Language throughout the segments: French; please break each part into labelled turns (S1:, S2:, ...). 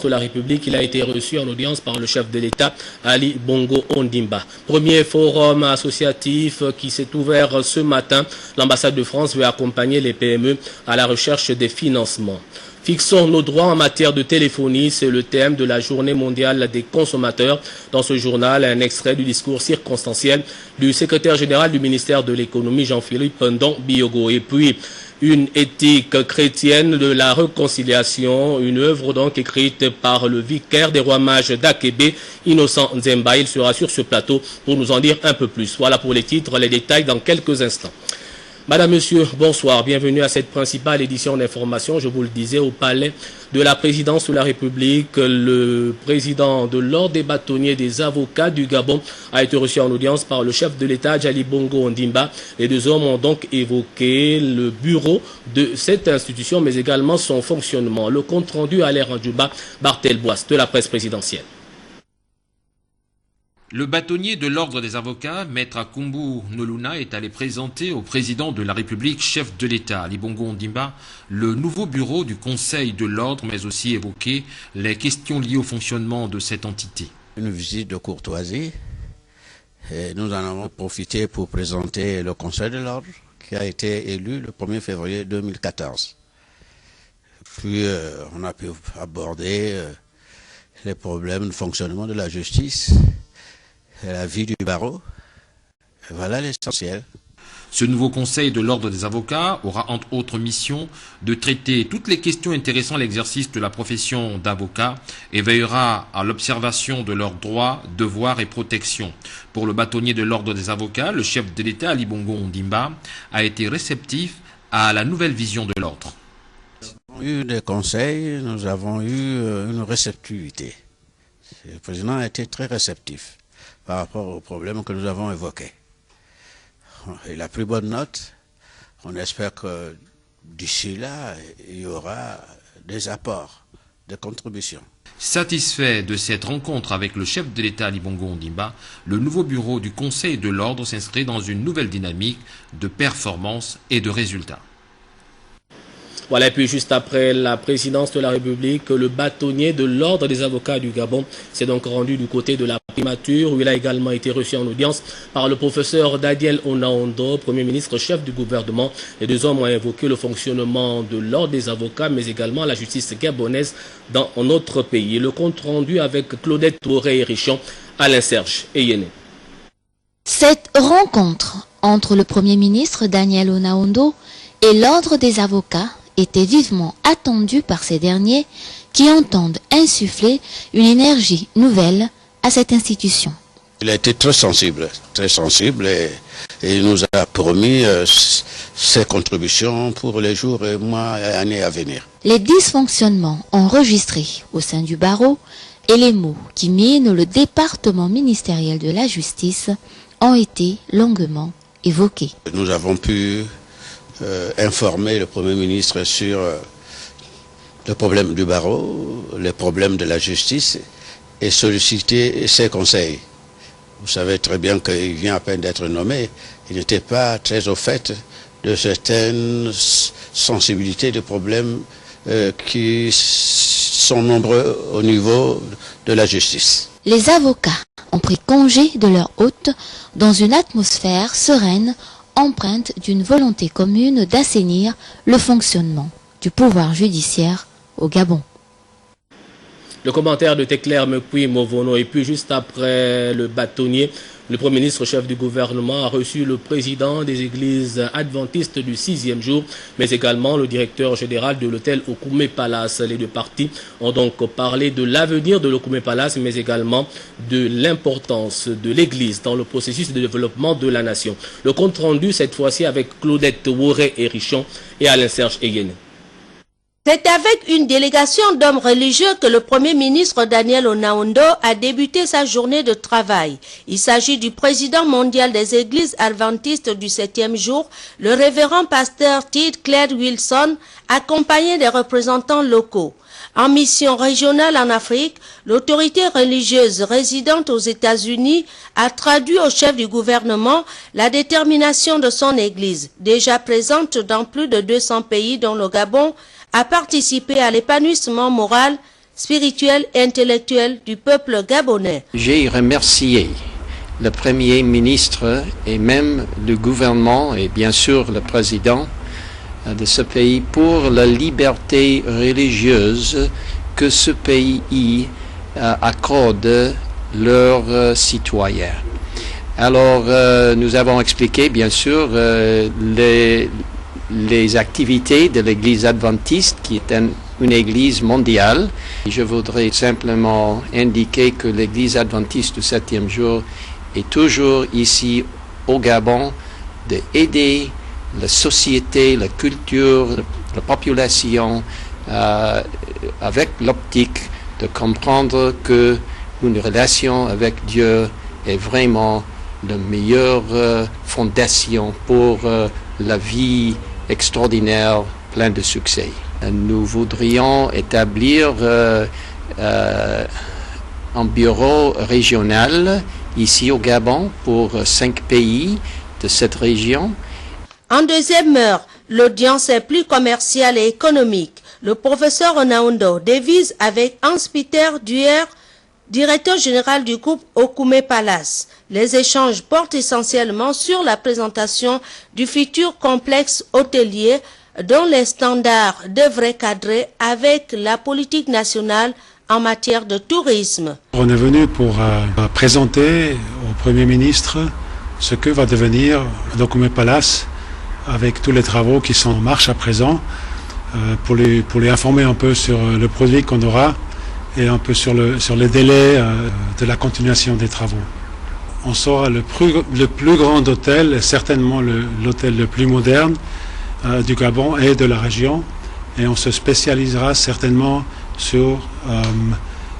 S1: de la République, il a été reçu en audience par le chef de l'État, Ali Bongo Ondimba. Premier forum associatif qui s'est ouvert ce matin. L'ambassade de France veut accompagner les PME à la recherche des financements. Fixons nos droits en matière de téléphonie, c'est le thème de la journée mondiale des consommateurs. Dans ce journal, un extrait du discours circonstanciel du secrétaire général du ministère de l'économie, Jean-Philippe Ndong Biogo. Et puis, une éthique chrétienne de la réconciliation, une œuvre donc écrite par le vicaire des rois mages d'Akébé, Innocent Nzemba. Il sera sur ce plateau pour nous en dire un peu plus. Voilà pour les titres, les détails dans quelques instants. Madame, Monsieur, bonsoir. Bienvenue à cette principale édition d'information. Je vous le disais, au palais de la présidence de la République, le président de l'ordre des bâtonniers des avocats du Gabon a été reçu en audience par le chef de l'État, Ali Bongo Ondimba. Les deux hommes ont donc évoqué le bureau de cette institution, mais également son fonctionnement. Le compte rendu à l'air en Djouba, Bartel Boisse, de la presse présidentielle.
S2: Le bâtonnier de l'ordre des avocats, Maître Akumbu Noluna, est allé présenter au président de la République, chef de l'État, Ali Bongo Ondimba, le nouveau bureau du Conseil de l'ordre, mais aussi évoquer les questions liées au fonctionnement de cette entité.
S3: Une visite de courtoisie, et nous en avons profité pour présenter le Conseil de l'ordre, qui a été élu le 1er février 2014. Puis on a pu aborder les problèmes de fonctionnement de la justice, la vie du barreau. Voilà l'essentiel.
S2: Ce nouveau conseil de l'ordre des avocats aura entre autres mission de traiter toutes les questions intéressant l'exercice de la profession d'avocat et veillera à l'observation de leurs droits, devoirs et protections. Pour le bâtonnier de l'ordre des avocats, le chef de l'État, Ali Bongo Ondimba, a été réceptif à la nouvelle vision de l'ordre.
S3: Nous avons eu des conseils, nous avons eu une réceptivité. Le président a été très réceptif par rapport aux problèmes que nous avons évoqués. Il a pris bonne note. On espère que d'ici là, il y aura des apports, des contributions.
S2: Satisfait de cette rencontre avec le chef de l'État Ali Bongo Ondimba, le nouveau bureau du Conseil de l'ordre s'inscrit dans une nouvelle dynamique de performance et de résultats.
S1: Voilà, et puis juste après la présidence de la République, le bâtonnier de l'ordre des avocats du Gabon s'est donc rendu du côté de la primature, où il a également été reçu en audience par le professeur Daniel Onaondo, Premier ministre, chef du gouvernement. Les deux hommes ont évoqué le fonctionnement de l'ordre des avocats, mais également la justice gabonaise dans notre pays. Le compte rendu avec Claudette Touré-Richon, Alain Serge et Yéné.
S4: Cette rencontre entre le Premier ministre Daniel Onaondo et l'ordre des avocats était vivement attendue par ces derniers qui entendent insuffler une énergie nouvelle à cette institution.
S3: Il a été très sensible et il nous a promis ses contributions pour les jours et mois et années à venir.
S4: Les dysfonctionnements enregistrés au sein du barreau et les maux qui minent le département ministériel de la justice ont été longuement évoqués.
S3: Nous avons pu informer le Premier ministre sur le problème du barreau, les problèmes de la justice et solliciter ses conseils. Vous savez très bien qu'il vient à peine d'être nommé, il n'était pas très au fait de certaines sensibilités de problèmes qui sont nombreux au niveau de la justice.
S4: Les avocats ont pris congé de leur hôte dans une atmosphère sereine, empreinte d'une volonté commune d'assainir le fonctionnement du pouvoir judiciaire au Gabon.
S1: Le commentaire de Teclair Mekwi Movono. Et puis juste après le bâtonnier, le Premier ministre chef du gouvernement a reçu le président des églises adventistes du 6e jour, mais également le directeur général de l'hôtel Okume Palace. Les deux parties ont donc parlé de l'avenir de l'Okume Palace, mais également de l'importance de l'église dans le processus de développement de la nation. Le compte rendu cette fois-ci avec Claudette Touré et Richon et Alain Serge Eyene.
S5: C'est avec une délégation d'hommes religieux que le Premier ministre Daniel Onaondo a débuté sa journée de travail. Il s'agit du président mondial des églises adventistes du 7e jour, le révérend pasteur Tid Claire Wilson, accompagné des représentants locaux. En mission régionale en Afrique, l'autorité religieuse résidente aux États-Unis a traduit au chef du gouvernement la détermination de son église, déjà présente dans plus de 200 pays dont le Gabon, a participé à l'épanouissement moral, spirituelle et intellectuelle du peuple gabonais.
S6: J'ai remercié le Premier ministre et même le gouvernement et bien sûr le président de ce pays pour la liberté religieuse que ce pays accorde leurs citoyens. Alors, nous avons expliqué, bien sûr, les activités de l'Église adventiste, qui est une Église mondiale. Je voudrais simplement indiquer que l'Église adventiste du 7e jour est toujours ici au Gabon d'aider la société, la culture, la population, avec l'optique de comprendre que une relation avec Dieu est vraiment la meilleure fondation pour la vie extraordinaire, pleine de succès. Nous voudrions établir un bureau régional ici au Gabon pour 5 pays de cette région.
S5: En deuxième heure, l'audience est plus commerciale et économique. Le professeur Onaondo devise avec Hans-Peter Duer, directeur général du groupe Okume Palace. Les échanges portent essentiellement sur la présentation du futur complexe hôtelier dont les standards devraient cadrer avec la politique nationale en matière de tourisme.
S7: On est venu pour présenter au Premier ministre ce que va devenir l'Okume Palace avec tous les travaux qui sont en marche à présent, pour les informer un peu sur le produit qu'on aura et un peu sur les délais de la continuation des travaux. On sera le plus grand hôtel, certainement l'hôtel le plus moderne du Gabon et de la région, et on se spécialisera certainement sur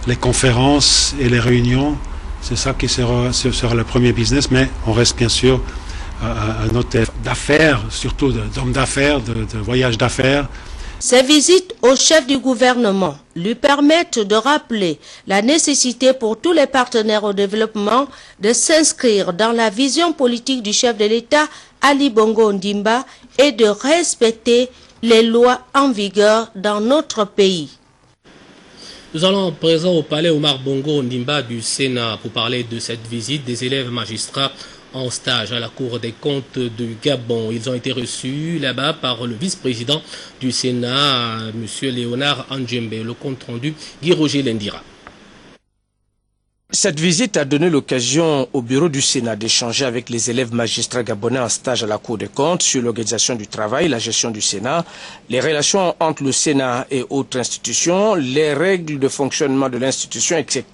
S7: les conférences et les réunions. C'est ça qui sera le premier business, mais on reste bien sûr un hôtel d'affaires, surtout d'hommes d'affaires, de voyages d'affaires.
S5: Ces visites au chef du gouvernement lui permettent de rappeler la nécessité pour tous les partenaires au développement de s'inscrire dans la vision politique du chef de l'État, Ali Bongo Ondimba, et de respecter les lois en vigueur dans notre pays.
S1: Nous allons présent au palais Omar Bongo Ondimba du Sénat pour parler de cette visite des élèves magistrats en stage à la Cour des comptes du Gabon. Ils ont été reçus là-bas par le vice-président du Sénat, M. Léonard Andjembe. Le compte rendu, Guy Roger Lendira.
S8: Cette visite a donné l'occasion au bureau du Sénat d'échanger avec les élèves magistrats gabonais en stage à la Cour des comptes sur l'organisation du travail, la gestion du Sénat, les relations entre le Sénat et autres institutions, les règles de fonctionnement de l'institution, etc.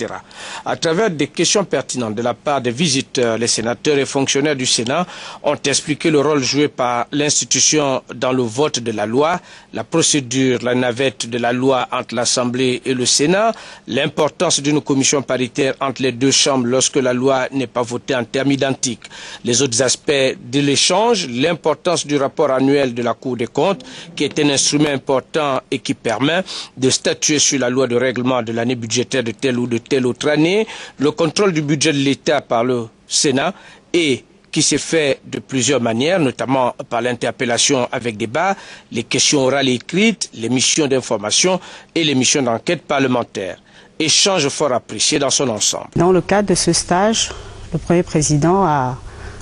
S8: À travers des questions pertinentes de la part des visiteurs, les sénateurs et fonctionnaires du Sénat ont expliqué le rôle joué par l'institution dans le vote de la loi, la procédure, la navette de la loi entre l'Assemblée et le Sénat, l'importance d'une commission paritaire entre les deux chambres lorsque la loi n'est pas votée en termes identiques. Les autres aspects de l'échange, l'importance du rapport annuel de la Cour des comptes, qui est un instrument important et qui permet de statuer sur la loi de règlement de l'année budgétaire de telle ou de telle autre année, le contrôle du budget de l'État par le Sénat et qui s'est fait de plusieurs manières, notamment par l'interpellation avec débat, les questions orales et écrites, les missions d'information et les missions d'enquête parlementaire. Échange fort apprécié dans son ensemble.
S9: Dans le cadre de ce stage, le Premier Président a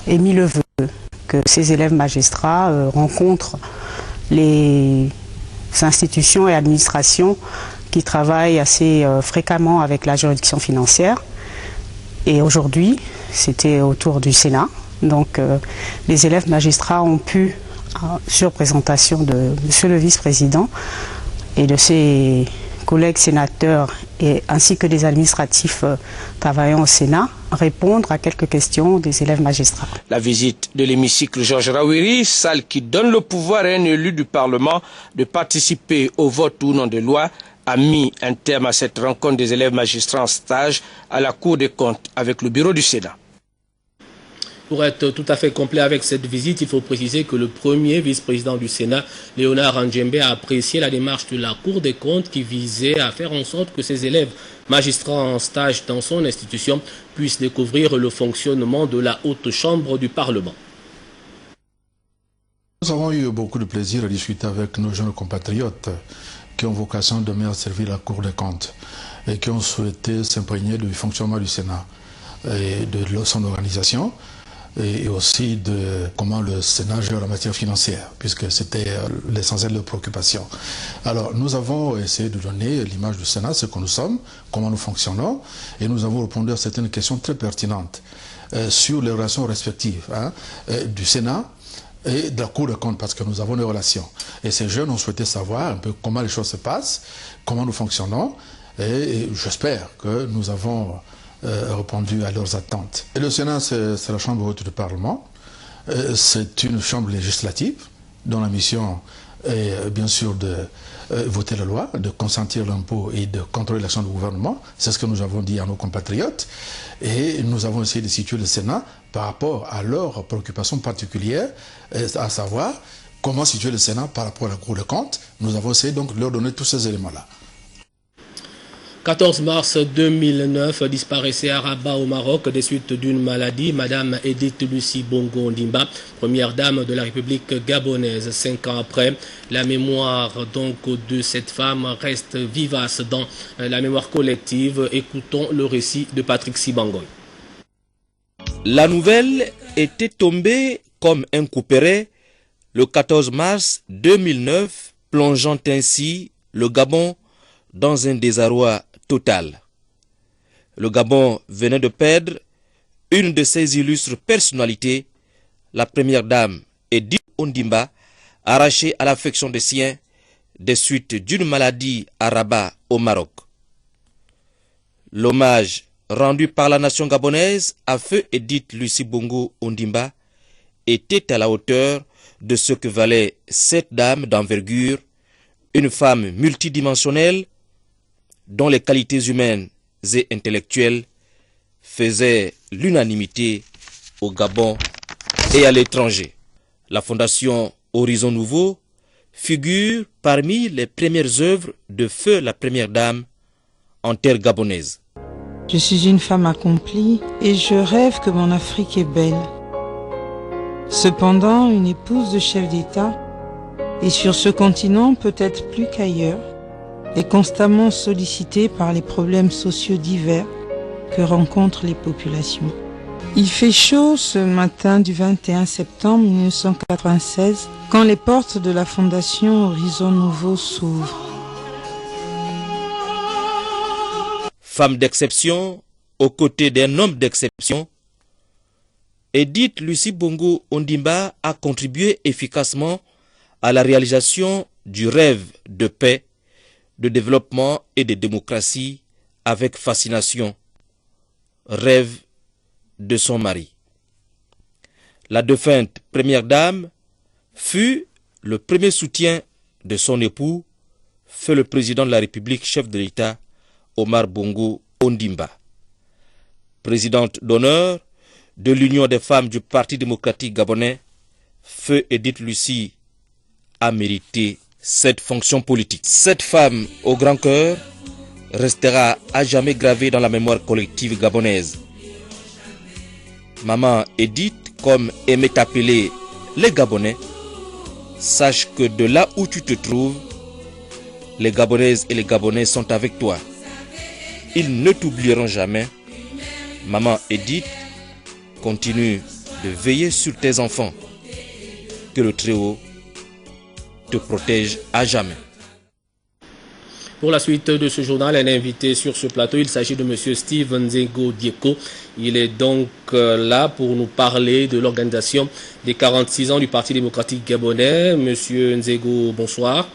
S9: émis le vœu que ces élèves magistrats rencontrent les institutions et administrations qui travaillent assez fréquemment avec la juridiction financière. Et aujourd'hui, c'était au tour du Sénat. Donc les élèves magistrats ont pu, sur présentation de Monsieur le Vice-président et de ses collègues sénateurs ainsi que des administratifs travaillant au Sénat, répondre à quelques questions des élèves magistrats.
S8: La visite de l'hémicycle Georges Rawiri, salle qui donne le pouvoir à un élu du Parlement de participer au vote ou non de loi, a mis un terme à cette rencontre des élèves magistrats en stage à la Cour des comptes avec le bureau du Sénat.
S1: Pour être tout à fait complet avec cette visite, il faut préciser que le premier vice-président du Sénat, Léonard Andjembe, a apprécié la démarche de la Cour des comptes qui visait à faire en sorte que ses élèves magistrats en stage dans son institution puissent découvrir le fonctionnement de la haute chambre du Parlement.
S10: Nous avons eu beaucoup de plaisir à discuter avec nos jeunes compatriotes qui ont vocation demain à servir la Cour des comptes et qui ont souhaité s'imprégner du fonctionnement du Sénat et de son organisation et aussi de comment le Sénat gère la matière financière, puisque c'était l'essentiel de leurs préoccupations. Alors nous avons essayé de donner l'image du Sénat, ce que nous sommes, comment nous fonctionnons, et nous avons répondu à certaines questions très pertinentes sur les relations respectives du Sénat et de la Cour des comptes, parce que nous avons des relations. Et ces jeunes ont souhaité savoir un peu comment les choses se passent, comment nous fonctionnons, et j'espère que nous avons répondu à leurs attentes. Et le Sénat, c'est la chambre haute du Parlement. C'est une chambre législative dont la mission est bien sûr de voter la loi, de consentir l'impôt et de contrôler l'action du gouvernement. C'est ce que nous avons dit à nos compatriotes. Et nous avons essayé de situer le Sénat par rapport à leurs préoccupations particulières, à savoir comment situer le Sénat par rapport à la Cour des comptes. Nous avons essayé donc de leur donner tous ces éléments-là.
S1: 14 mars 2009, disparaissait à Rabat au Maroc des suites d'une maladie. Madame Edith Lucie Bongo Ondimba, première dame de la République gabonaise. 5 ans après, la mémoire donc de cette femme reste vivace dans la mémoire collective. Écoutons le récit de Patrick Sibangoy.
S11: La nouvelle était tombée comme un couperet le 14 mars 2009, plongeant ainsi le Gabon dans un désarroi total. Le Gabon venait de perdre une de ses illustres personnalités, la première dame Edith Ondimba, arrachée à l'affection des siens des suites d'une maladie à Rabat au Maroc. L'hommage rendu par la nation gabonaise à feu Edith Lucie Bongo Ondimba était à la hauteur de ce que valait cette dame d'envergure, une femme multidimensionnelle dont les qualités humaines et intellectuelles faisaient l'unanimité au Gabon et à l'étranger. La fondation Horizon Nouveau figure parmi les premières œuvres de feu la première dame en terre gabonaise.
S12: Je suis une femme accomplie et je rêve que mon Afrique est belle. Cependant, une épouse de chef d'État, et sur ce continent peut-être plus qu'ailleurs, est constamment sollicitée par les problèmes sociaux divers que rencontrent les populations. Il fait chaud ce matin du 21 septembre 1996 quand les portes de la Fondation Horizon Nouveau s'ouvrent.
S11: Femme d'exception, aux côtés d'un homme d'exception, Edith Lucie Bongo Ondimba a contribué efficacement à la réalisation du rêve de paix, de développement et de démocratie avec fascination, rêve de son mari. La défunte première dame fut le premier soutien de son époux, feu le président de la République, chef de l'État, Omar Bongo Ondimba. Présidente d'honneur de l'Union des femmes du Parti démocratique gabonais, feu Edith Lucie a mérité cette fonction politique. Cette femme au grand cœur restera à jamais gravée dans la mémoire collective gabonaise. Maman Edith, comme aimait appeler les Gabonais, sache que de là où tu te trouves, les Gabonaises et les Gabonais sont avec toi. Ils ne t'oublieront jamais. Maman Edith, continue de veiller sur tes enfants. Que le Très-Haut te protège à jamais.
S1: Pour la suite de ce journal, un invité sur ce plateau, il s'agit de M. Steve Nzego Dieko. Il est donc là pour nous parler de l'organisation des 46 ans du Parti démocratique gabonais. M. Nzego, bonsoir.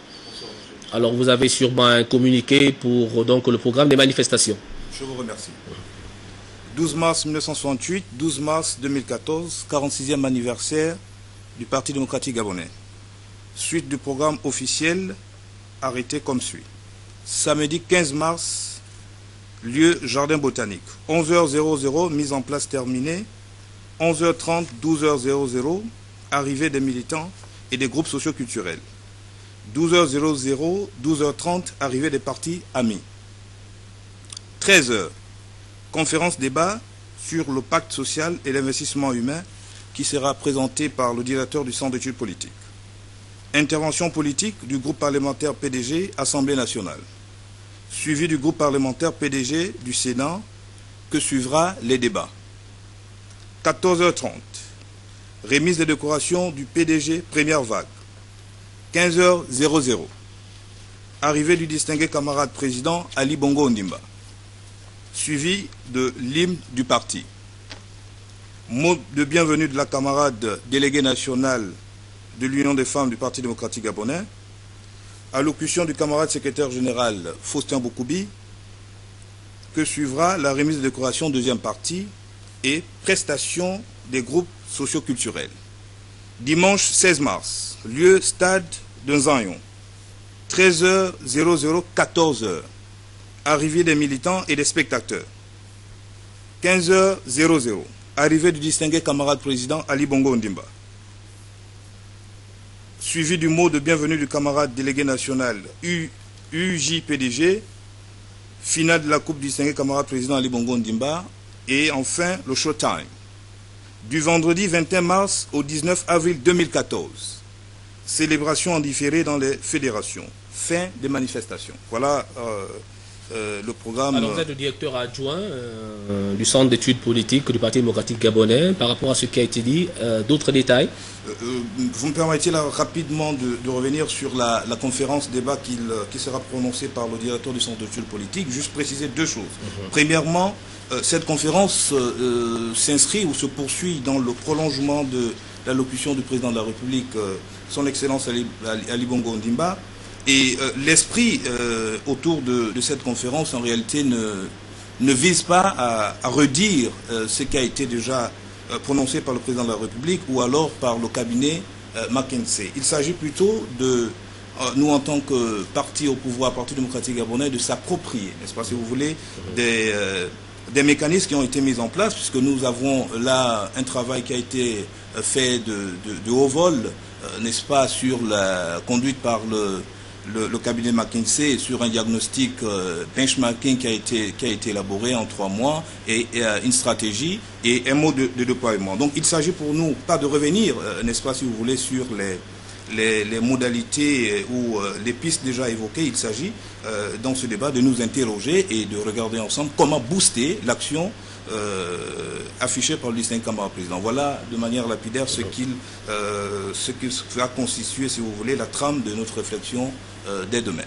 S1: Alors vous avez sûrement un communiqué pour donc le programme des manifestations.
S13: Je vous remercie. 12 mars 1968, 12 mars 2014, 46e anniversaire du Parti démocratique gabonais. Suite du programme officiel arrêté comme suit. Samedi 15 mars, lieu Jardin Botanique. 11h00, mise en place terminée. 11h30, 12h00, arrivée des militants et des groupes socioculturels. 12h00, 12h30, arrivée des partis amis. 13h, conférence débat sur le pacte social et l'investissement humain qui sera présenté par le directeur du Centre d'études politiques. Intervention politique du groupe parlementaire PDG, Assemblée nationale. Suivi du groupe parlementaire PDG du Sénat, que suivra les débats. 14h30. Remise des décorations du PDG, première vague. 15h00. Arrivée du distingué camarade président Ali Bongo Ondimba. Suivi de l'hymne du parti. Mot de bienvenue de la camarade déléguée nationale de l'Union des femmes du Parti démocratique gabonais. Allocution du camarade secrétaire général Faustin Boukoubi. Que suivra la remise de décoration deuxième partie et prestation des groupes socioculturels. Dimanche 16 mars, lieu stade de Nzayon. 13h00, 14h. Arrivée des militants et des spectateurs. 15h00. Arrivée du distingué camarade président Ali Bongo Ondimba. Suivi du mot de bienvenue du camarade délégué national UJPDG. Finale de la coupe du distingué camarade président Ali Bongo Ondimba. Et enfin, le showtime. Du vendredi 21 mars au 19 avril 2014. Célébration en différé dans les fédérations. Fin des manifestations. Voilà le programme.
S1: Alors vous êtes le directeur adjoint du Centre d'études politiques du Parti démocratique gabonais. Par rapport à ce qui a été dit, d'autres détails?
S13: Vous me permettez là rapidement de revenir sur la conférence débat qui sera prononcée par le directeur du Centre d'études politiques. Juste préciser deux choses. Premièrement, cette conférence s'inscrit ou se poursuit dans le prolongement de l'allocution du président de la République, son Excellence Ali Bongo Ondimba. Et l'esprit autour de cette conférence, en réalité, ne vise pas à redire ce qui a été déjà prononcé par le président de la République ou alors par le cabinet McKinsey. Il s'agit plutôt de, nous en tant que parti au pouvoir, Parti démocratique gabonais, de s'approprier, n'est-ce pas, si vous voulez, des mécanismes qui ont été mis en place, puisque nous avons là un travail qui a été fait de haut vol, n'est-ce pas, sur la conduite par le cabinet McKinsey sur un diagnostic benchmarking qui a été élaboré en 3 mois et une stratégie et un mode de déploiement. Donc il s'agit pour nous pas de revenir, n'est-ce pas, si vous voulez, sur les modalités ou les pistes déjà évoquées. Il s'agit dans ce débat de nous interroger et de regarder ensemble comment booster l'action affiché par le distingué camarade président. Voilà de manière lapidaire ce qui va constituer, si vous voulez, la trame de notre réflexion dès demain.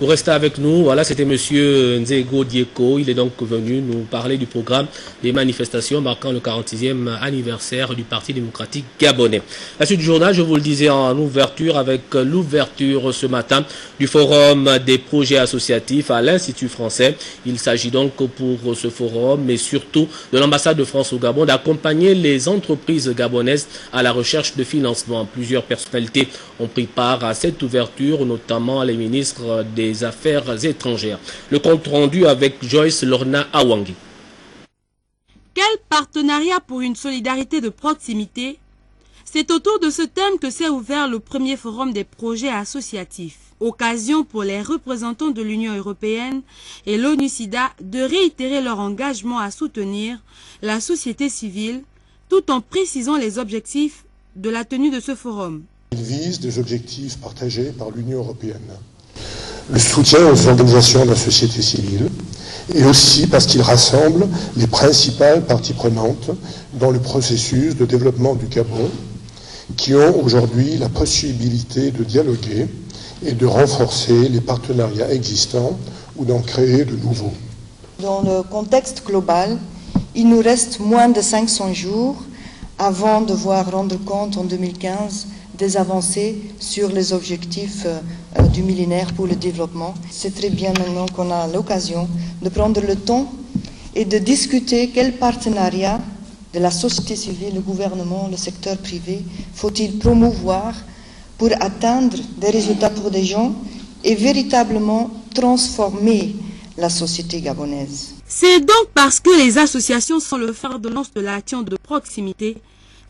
S1: Vous restez avec nous. Voilà, c'était M. Nzego Dieko. Il est donc venu nous parler du programme des manifestations marquant le 46e anniversaire du Parti démocratique gabonais. La suite du journal, je vous le disais en ouverture, avec l'ouverture ce matin du forum des projets associatifs à l'Institut français. Il s'agit donc pour ce forum, mais surtout de l'ambassade de France au Gabon, d'accompagner les entreprises gabonaises à la recherche de financement. Plusieurs personnalités ont pris part à cette ouverture, notamment les ministres des Affaires étrangères. Le compte rendu avec Joyce Lorna Awangi.
S14: Quel partenariat pour une solidarité de proximité? C'est autour de ce thème que s'est ouvert le premier forum des projets associatifs. Occasion pour les représentants de l'Union européenne et l'ONU-SIDA de réitérer leur engagement à soutenir la société civile tout en précisant les objectifs de la tenue de ce forum.
S15: Il vise des objectifs partagés par l'Union européenne. Le soutien aux organisations de la société civile et aussi parce qu'il rassemble les principales parties prenantes dans le processus de développement du Gabon qui ont aujourd'hui la possibilité de dialoguer et de renforcer les partenariats existants ou d'en créer de nouveaux.
S16: Dans le contexte global, il nous reste moins de 500 jours avant de voir rendre compte en 2015 des avancées sur les objectifs du millénaire pour le développement. C'est très bien maintenant qu'on a l'occasion de prendre le temps et de discuter quel partenariat de la société civile, le gouvernement, le secteur privé, faut-il promouvoir pour atteindre des résultats pour des gens et véritablement transformer la société gabonaise.
S14: C'est donc parce que les associations sont le fer de lance de l'action de proximité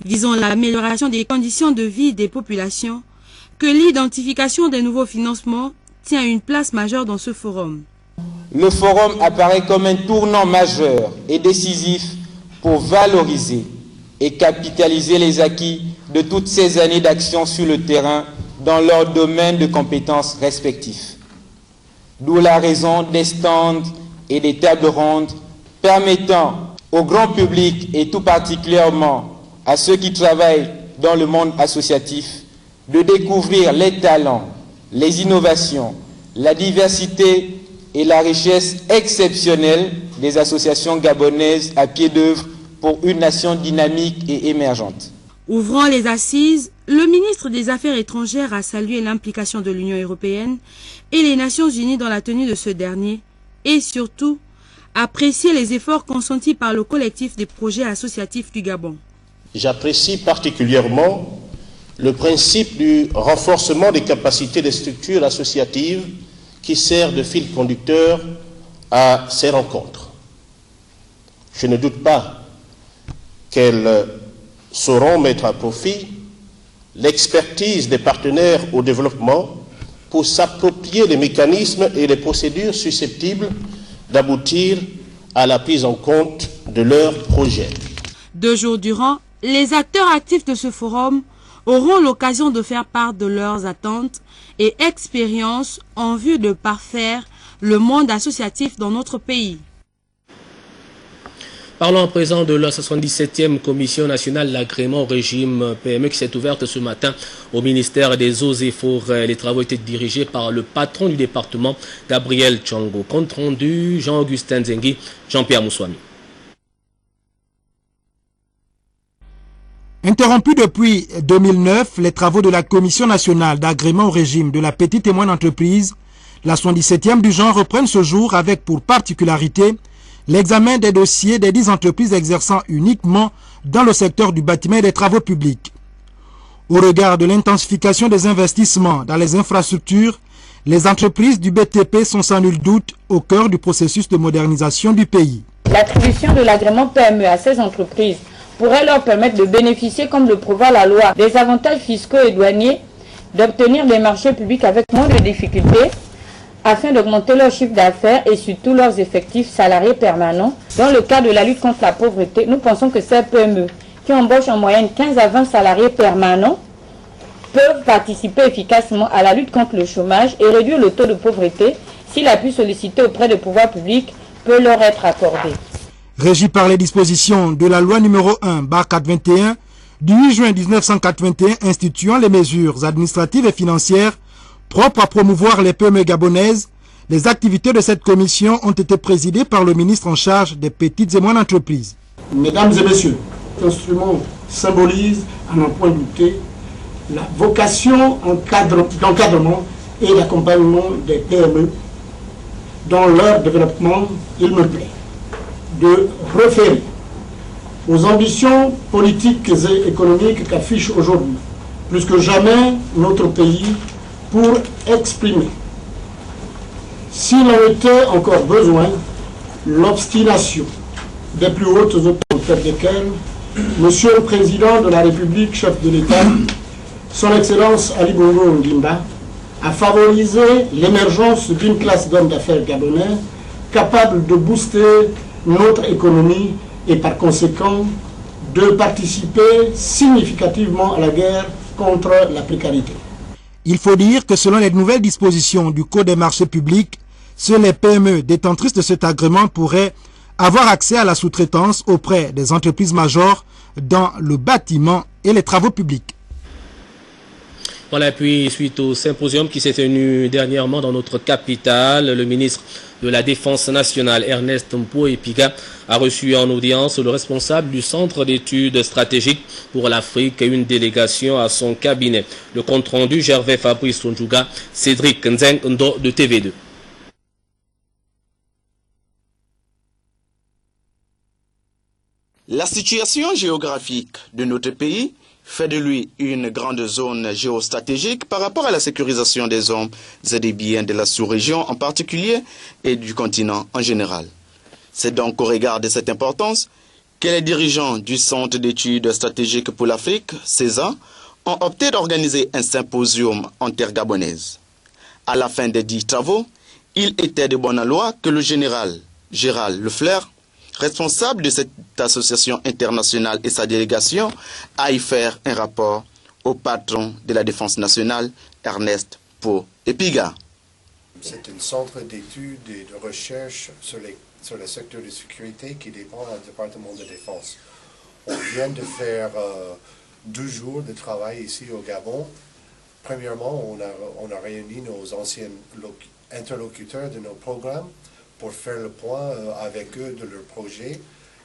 S14: visant l'amélioration des conditions de vie des populations que l'identification des nouveaux financements tient une place majeure dans ce forum.
S17: Le forum apparaît comme un tournant majeur et décisif pour valoriser et capitaliser les acquis de toutes ces années d'action sur le terrain dans leur domaine de compétences respectifs. D'où la raison des stands et des tables rondes permettant au grand public et tout particulièrement à ceux qui travaillent dans le monde associatif de découvrir les talents, les innovations, la diversité et la richesse exceptionnelle des associations gabonaises à pied d'œuvre pour une nation dynamique et émergente.
S14: Ouvrant les assises, le ministre des Affaires étrangères a salué l'implication de l'Union européenne et les Nations unies dans la tenue de ce dernier et surtout apprécié les efforts consentis par le collectif des projets associatifs du Gabon.
S18: J'apprécie particulièrement le principe du renforcement des capacités des structures associatives qui sert de fil conducteur à ces rencontres. Je ne doute pas qu'elles sauront mettre à profit l'expertise des partenaires au développement pour s'approprier les mécanismes et les procédures susceptibles d'aboutir à la prise en compte de leurs projets.
S14: 2 jours durant, les acteurs actifs de ce forum auront l'occasion de faire part de leurs attentes et expériences en vue de parfaire le monde associatif dans notre pays.
S1: Parlons à présent de la 77e Commission nationale d'agrément au régime PME qui s'est ouverte ce matin au ministère des Eaux et Forêts. Les travaux étaient dirigés par le patron du département, Gabriel Tchongo. Compte rendu, Jean-Augustin Zengui, Jean-Pierre Moussouami.
S19: Interrompus depuis 2009, les travaux de la Commission nationale d'agrément au régime de la petite et moyenne entreprise, la 77e du genre, reprennent ce jour avec pour particularité l'examen des dossiers des 10 entreprises exerçant uniquement dans le secteur du bâtiment et des travaux publics. Au regard de l'intensification des investissements dans les infrastructures, les entreprises du BTP sont sans nul doute au cœur du processus de modernisation du pays.
S20: L'attribution de l'agrément PME à ces entreprises pourrait leur permettre de bénéficier, comme le prévoit la loi, des avantages fiscaux et douaniers, d'obtenir des marchés publics avec moins de difficultés, afin d'augmenter leur chiffre d'affaires et surtout leurs effectifs salariés permanents. Dans le cadre de la lutte contre la pauvreté, nous pensons que ces PME, qui embauchent en moyenne 15 à 20 salariés permanents, peuvent participer efficacement à la lutte contre le chômage et réduire le taux de pauvreté si l'appui sollicité auprès des pouvoirs publics peut leur être accordé.
S19: Régi par les dispositions de la loi numéro 1/421 du 8 juin 1981 instituant les mesures administratives et financières propres à promouvoir les PME gabonaises, les activités de cette commission ont été présidées par le ministre en charge des petites et moyennes entreprises.
S21: Mesdames et messieurs, cet instrument symbolise, à n'en point douter, la vocation d'encadrement et d'accompagnement des PME dans leur développement. Il me plaît de référer aux ambitions politiques et économiques qu'affiche aujourd'hui, plus que jamais, notre pays pour exprimer, s'il en était encore besoin, l'obstination des plus hautes autorités desquelles Monsieur le Président de la République, chef de l'État, Son Excellence Ali Bongo Ondimba, a favorisé l'émergence d'une classe d'hommes d'affaires gabonais capable de booster notre économie et par conséquent de participer significativement à la guerre contre la précarité.
S19: Il faut dire que selon les nouvelles dispositions du Code des marchés publics, seules les PME détentrices de cet agrément pourraient avoir accès à la sous-traitance auprès des entreprises majeures dans le bâtiment et les travaux publics.
S1: Voilà, et puis suite au symposium qui s'est tenu dernièrement dans notre capitale, le ministre de la Défense nationale, Ernest Mpoepiga, a reçu en audience le responsable du Centre d'études stratégiques pour l'Afrique et une délégation à son cabinet. Le compte-rendu, Gervais Fabrice Sonjuga, Cédric Nzeng Ndo de TV2.
S22: La situation géographique de notre pays fait de lui une grande zone géostratégique par rapport à la sécurisation des hommes et des biens de la sous-région en particulier et du continent en général. C'est donc au regard de cette importance que les dirigeants du Centre d'études stratégiques pour l'Afrique, CESA, ont opté d'organiser un symposium intergabonaise. À la fin des 10 travaux, il était de bonne loi que le général Gérald Lefleur, responsable de cette association internationale et sa délégation, aille faire un rapport au patron de la Défense nationale, Ernest Poepiga.
S2: C'est un centre d'études et de recherche sur le secteur de sécurité qui dépend du département de défense. On vient de faire 2 jours de travail ici au Gabon. Premièrement, on a réuni nos anciens interlocuteurs de nos programmes pour faire le point avec eux de leur projet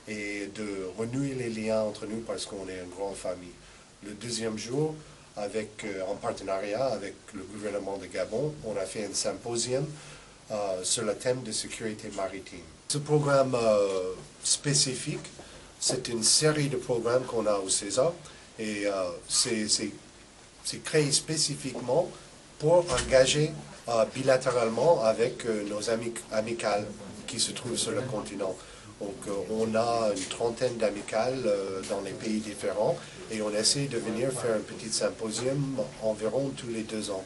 S2: et de renouer les liens entre nous parce qu'on est une grande famille. Le deuxième jour, en partenariat avec le gouvernement de Gabon, on a fait un symposium sur le thème de sécurité maritime. Ce programme spécifique, c'est une série de programmes qu'on a au César et c'est créé spécifiquement pour engager bilatéralement avec nos amis amicales qui se trouvent sur le continent. Donc on a une trentaine d'amicales dans les pays différents et on essaie de venir faire un petit symposium environ tous les 2 ans.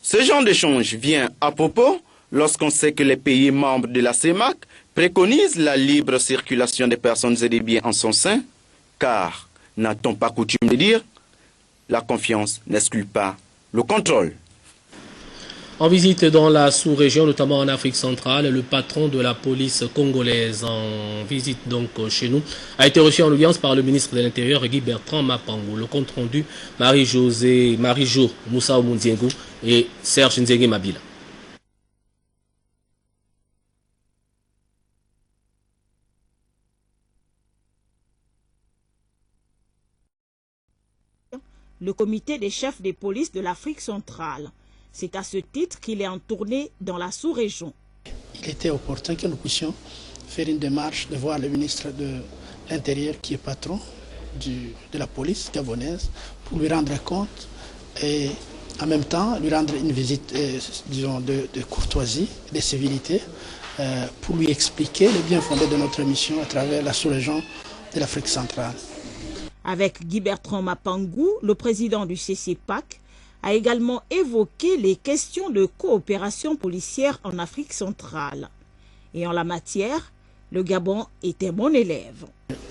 S22: Ce genre d'échange vient à propos lorsqu'on sait que les pays membres de la CEMAC préconisent la libre circulation des personnes et des biens en son sein, car, n'a-t-on pas coutume de dire, la confiance n'exclut pas le contrôle.
S1: En visite dans la sous-région, notamment en Afrique centrale, le patron de la police congolaise en visite donc chez nous a été reçu en audience par le ministre de l'Intérieur Guy Bertrand Mapango. Le compte rendu Marie-Jo Moussa Omundiengu et Serge Nzenge Mabila.
S3: Le comité des chefs des polices de l'Afrique centrale. C'est à ce titre qu'il est en tournée dans la sous-région.
S23: Il était opportun que nous puissions faire une démarche de voir le ministre de l'Intérieur qui est patron de la police gabonaise pour lui rendre compte et en même temps lui rendre une visite disons de courtoisie, de civilité pour lui expliquer le bien fondé de notre mission à travers la sous-région de l'Afrique centrale.
S3: Avec Guy Bertrand Mapango, le président du CCPAC, a également évoqué les questions de coopération policière en Afrique centrale. Et en la matière, le Gabon était mon élève.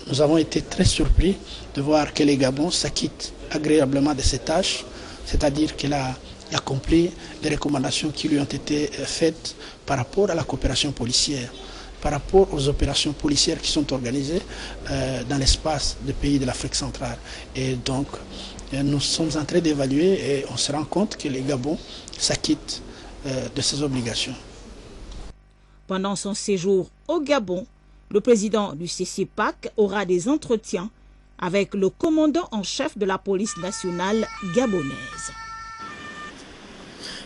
S23: Nous avons été très surpris de voir que le Gabon s'acquitte agréablement de ses tâches, c'est-à-dire qu'il a accompli les recommandations qui lui ont été faites par rapport à la coopération policière, par rapport aux opérations policières qui sont organisées dans l'espace des pays de l'Afrique centrale. Et donc, nous sommes en train d'évaluer et on se rend compte que le Gabon s'acquitte de ses obligations.
S3: Pendant son séjour au Gabon, le président du CCPAC aura des entretiens avec le commandant en chef de la police nationale gabonaise.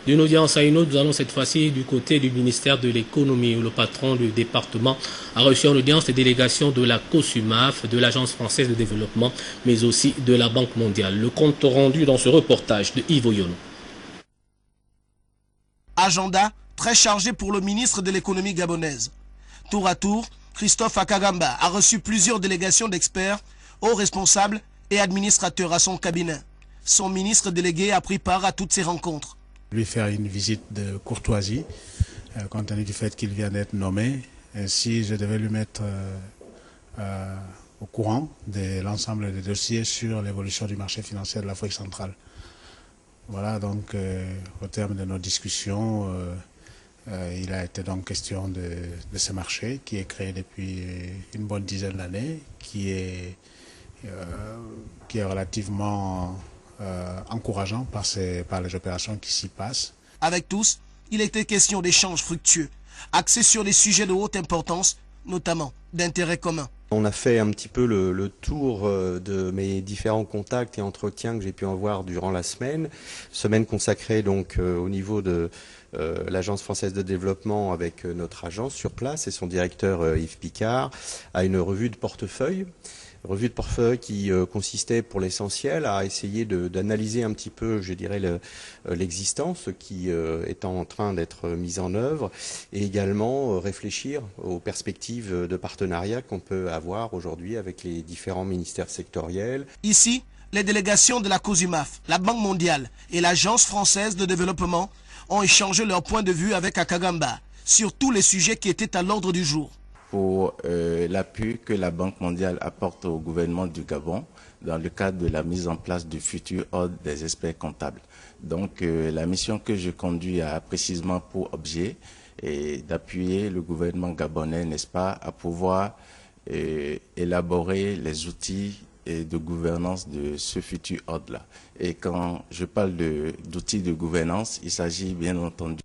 S1: D'une audience à une autre, nous allons cette fois-ci du côté du ministère de l'économie où le patron du département a reçu en audience les délégations de la COSUMAF, de l'Agence française de développement, mais aussi de la Banque mondiale. Le compte rendu dans ce reportage de Yves Yono.
S24: Agenda très chargé pour le ministre de l'économie gabonaise. Tour à tour, Christophe Akagamba a reçu plusieurs délégations d'experts, hauts responsables et administrateurs à son cabinet. Son ministre délégué a pris part à toutes ces rencontres.
S7: Lui faire une visite de courtoisie, compte tenu du fait qu'il vient d'être nommé. Ainsi, je devais lui mettre au courant de l'ensemble des dossiers sur l'évolution du marché financier de l'Afrique centrale. Voilà, donc, au terme de nos discussions, il a été donc question de ce marché qui est créé depuis une bonne dizaine d'années, qui est relativement encourageant par les opérations qui s'y passent.
S24: Avec tous, il était question d'échanges fructueux, axés sur des sujets de haute importance, notamment d'intérêt commun.
S25: On a fait un petit peu le tour de mes différents contacts et entretiens que j'ai pu avoir durant la semaine consacrée donc au niveau de l'Agence française de développement avec notre agence sur place et son directeur Yves Picard, à une revue de portefeuille. Revue de portefeuille qui consistait pour l'essentiel à essayer d'analyser un petit peu, je dirais, l'existence qui est en train d'être mise en œuvre et également réfléchir aux perspectives de partenariat qu'on peut avoir aujourd'hui avec les différents ministères sectoriels.
S24: Ici, les délégations de la COSUMAF, la Banque mondiale et l'Agence française de développement ont échangé leur point de vue avec Akagamba sur tous les sujets qui étaient à l'ordre du jour.
S4: pour l'appui que la Banque mondiale apporte au gouvernement du Gabon dans le cadre de la mise en place du futur ordre des experts comptables. Donc la mission que je conduis a précisément pour objet d'appuyer le gouvernement gabonais, n'est-ce pas, à pouvoir élaborer les outils de gouvernance de ce futur ordre-là. Et quand je parle d'outils de gouvernance, il s'agit bien entendu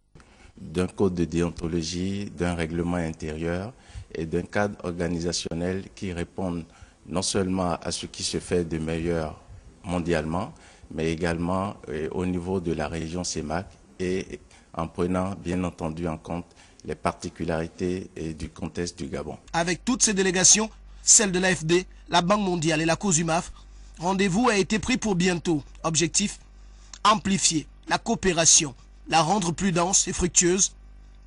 S4: d'un code de déontologie, d'un règlement intérieur et d'un cadre organisationnel qui répondent non seulement à ce qui se fait de meilleur mondialement, mais également au niveau de la région CEMAC et en prenant bien entendu en compte les particularités du contexte du Gabon.
S24: Avec toutes ces délégations, celles de l'AFD, la Banque mondiale et la COSUMAF, rendez-vous a été pris pour bientôt. Objectif, amplifier la coopération, la rendre plus dense et fructueuse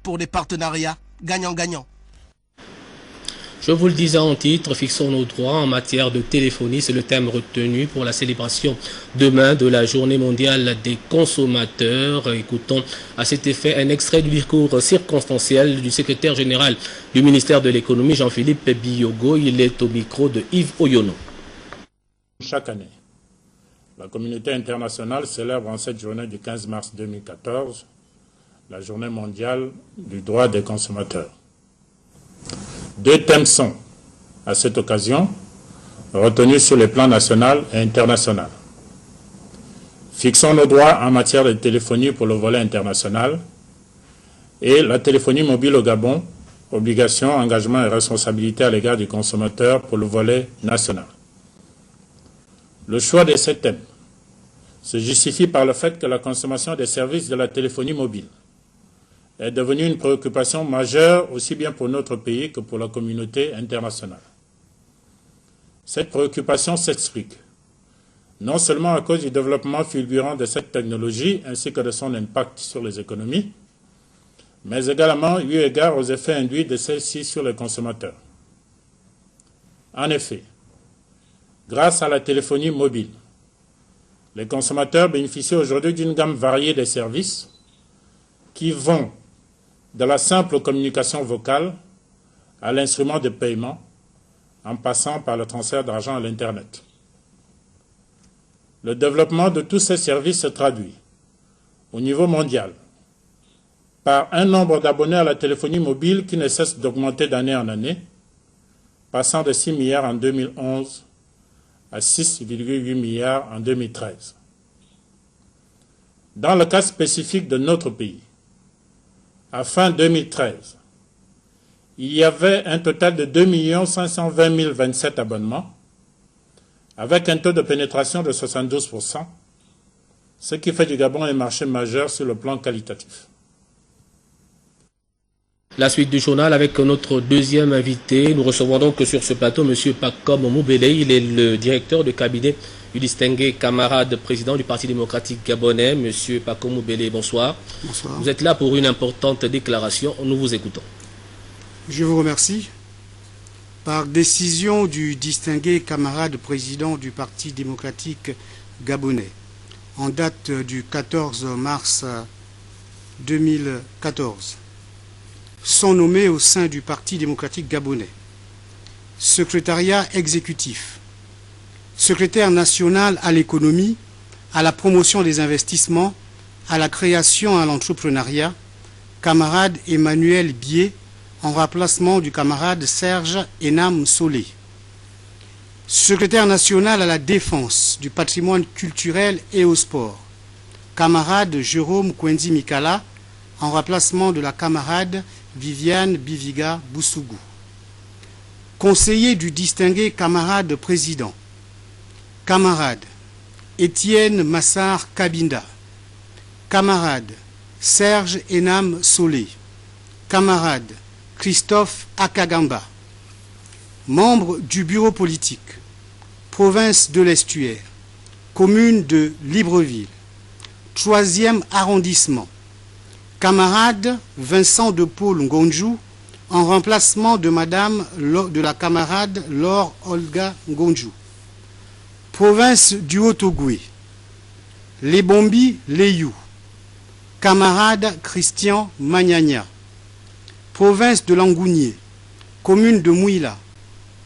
S24: pour des partenariats gagnant-gagnant.
S1: Je vous le disais en titre, fixons nos droits en matière de téléphonie. C'est le thème retenu pour la célébration demain de la Journée mondiale des consommateurs. Écoutons à cet effet un extrait du discours circonstanciel du secrétaire général du ministère de l'économie, Jean-Philippe Biyogo. Il est au micro de Yves Oyono.
S5: Chaque année, la communauté internationale célèbre en cette journée du 15 mars 2014 la Journée mondiale du droit des consommateurs. Deux thèmes sont, à cette occasion, retenus sur les plans national et international. Fixons nos droits en matière de téléphonie pour le volet international et la téléphonie mobile au Gabon, obligations, engagements et responsabilités à l'égard du consommateur pour le volet national. Le choix de ces thèmes se justifie par le fait que la consommation des services de la téléphonie mobile est devenue une préoccupation majeure aussi bien pour notre pays que pour la communauté internationale. Cette préoccupation s'explique non seulement à cause du développement fulgurant de cette technologie ainsi que de son impact sur les économies, mais également eu égard aux effets induits de celle-ci sur les consommateurs. En effet, grâce à la téléphonie mobile, les consommateurs bénéficient aujourd'hui d'une gamme variée de services qui vont de la simple communication vocale à l'instrument de paiement, en passant par le transfert d'argent à l'Internet. Le développement de tous ces services se traduit, au niveau mondial, par un nombre d'abonnés à la téléphonie mobile qui ne cesse d'augmenter d'année en année, passant de 6 milliards en 2011 à 6,8 milliards en 2013. Dans le cas spécifique de notre pays, à fin 2013, il y avait un total de 2 520 027 abonnements, avec un taux de pénétration de 72%, ce qui fait du Gabon un marché majeur sur le plan qualitatif.
S1: La suite du journal avec notre deuxième invité. Nous recevons donc sur ce plateau M. Pakom Moubele. Il est le directeur de cabinet du distingué camarade président du Parti démocratique gabonais. M. Pakom Moubele, bonsoir.
S6: Bonsoir.
S1: Vous êtes là pour une importante déclaration. Nous vous écoutons.
S6: Je vous remercie. Par décision du distingué camarade président du Parti démocratique gabonais, en date du 14 mars 2014, sont nommés au sein du Parti démocratique gabonais secrétariat exécutif, secrétaire national à l'économie, à la promotion des investissements, à la création et à l'entrepreneuriat, camarade Emmanuel Bié, en remplacement du camarade Serge Enam Solé. Secrétaire national à la défense, du patrimoine culturel et au sport, camarade Jérôme Kwendi Mikala, en remplacement de la camarade Viviane Biviga Boussougou. Conseiller du distingué camarade président, camarade Étienne Massar Kabinda, camarade Serge Enam Solé, camarade Christophe Akagamba. Membre du bureau politique, province de l'Estuaire, commune de Libreville, 3e arrondissement, camarade Vincent de Paul Ngonjou, en remplacement de de la camarade Laure Olga Ngonjou. Province du Haut-Ogooué, Lebombi Leyou, camarade Christian Magnagna. Province de Langounier, commune de Mouila,